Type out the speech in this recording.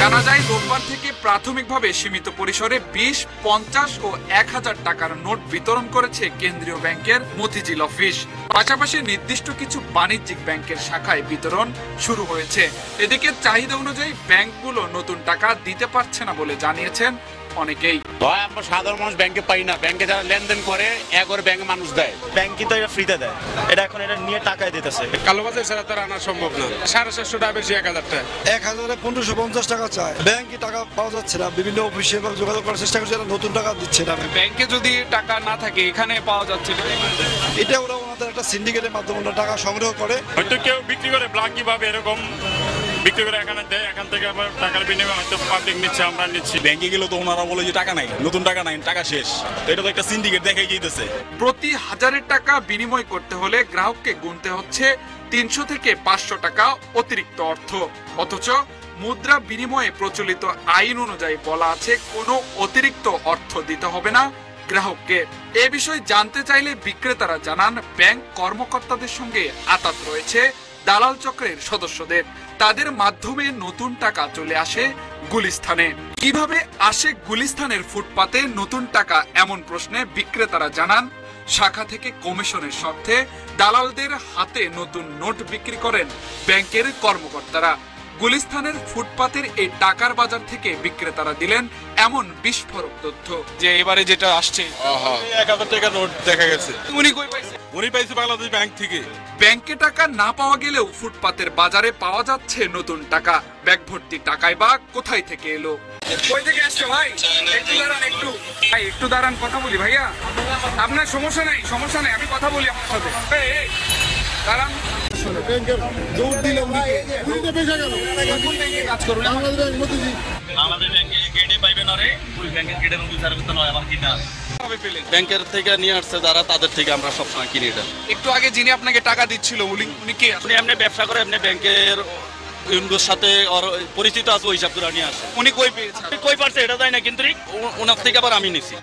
জানা যায় রোববার থেকে প্রাথমিকভাবে সীমিত পরিসরে 20, 50 ও 1000 টাকার নোট বিতরণ করেছে কেন্দ্রীয় ব্যাংকের মতিঝিল অফিস। পাশাপাশি নির্দিষ্ট কিছু বাণিজ্যিক ব্যাংকের শাখায় বিতরণ শুরু হয়েছে। এদিকে চাহিদা অনুযায়ী ব্যাংকগুলো নতুন টাকা দিতে পারছে না বলে জানিয়েছেন অনেকেই। আমরা সাধারণ মানুষ ব্যাংকে পাই না, ব্যাংকে যারা লেনদেন করে একবার ব্যাংকে মানুষ দেয়, ব্যাংক কিন্তু এটা ফ্রিতে দেয়, এটা এখন এটা নিয়ে টাকায় দিতেছে। কালোবাজার ছাড়া তারা আনা সম্ভব না। 750 টাকা বেশি 1000 টাকা, 1000-এ 1550 টাকা চায়। ব্যাংকে টাকা পাওয়া যাচ্ছে না, বিভিন্ন অফিসে যোগাযোগ করার চেষ্টা করছে, নতুন টাকা দিচ্ছে না। ব্যাংকে যদি টাকা না থাকে এখানে পাওয়া যাচ্ছে না। এটা ওরা ওনাদের একটা সিন্ডিকেটের মাধ্যমে টাকা সংগ্রহ করে, হয়তো কেউ বিক্রি করে ব্ল্যাকি ভাবে এরকম বিক্রি করে এখানে দেয়, এখান থেকে আবার টাকার বিনিময়ে হয়তো পাবলিক নিচ্ছে, আমরা নিচ্ছি। ব্যাংকে গেলে তো ওনারা বলে যে টাকা নাই, নতুন টাকা নাই, টাকা শেষ। তো এটা তো একটা সিন্ডিকেট দেখাই গিয়েছে। প্রতি 1000 টাকা বিনিময় করতে হলে গ্রাহককে গুনতে হচ্ছে 300 থেকে 500 টাকা অতিরিক্ত অর্থ। অথচ মুদ্রা বিনিময়ে প্রচলিত আইন অনুযায়ী বলা আছে কোনো অতিরিক্ত অর্থ দিতে হবে না গ্রাহককে। এ বিষয়ে জানতে চাইলে বিক্রেতারা জানান ব্যাংক কর্মকর্তাদের সঙ্গে আতাত রয়েছে দালাল চক্রের সদস্যদের। তাদের মাধ্যমে নতুন টাকা চলে আসে গুলিস্তানে। কিভাবে আসে গুলিস্তানের ফুটপাতে নতুন টাকা, এমন প্রশ্নে বিক্রেতারা জানান শাখা থেকে কমিশনের স্বার্থে দালালদের হাতে নতুন নোট বিক্রি করেন ব্যাংকের কর্মকর্তারা। গুলিস্তানের ফুটপাতের এই টাকার বাজার থেকে বিক্রেতারা দিলেন এমন বিস্ফোরক তথ্য যে এবারে যেটা আসছে 1000 টাকা নোট দেখা গেছে। উনি কই পাইছে? উনি পাইছে বাংলাদেশ ব্যাংক থেকে। ব্যাংকে টাকা না পাওয়া গেলেও ফুটপাতের বাজারে পাওয়া যাচ্ছে নতুন টাকা। ব্যাগ ভর্তি টাকায় বা কোথায় থেকে এলো? কই থেকে আসছে ভাই? একটু দাঁড়ান, একটু দাঁড়ান, কথা বলি ভাইয়া। আপনার সমস্যা নাই, আমি কথা বলি আপনার সাথে। দাঁড়ান। ব্যাংকের থেকে নিয়ে আসছে যারা, তাদের থেকে আমরা সবসময় কিনি এটা। একটু আগে যিনি আপনাকে টাকা দিচ্ছিল উনি কে? উনি এমনি ব্যবসা করে, এমনি ব্যাংকের সাথে পরিচিত আছে, ওই হিসাব করে নিয়ে আসে। উনি কই পেয়েছে? কই পারছে এটা যায় না, কিন্তু ওনার থেকে আবার আমি নিছি।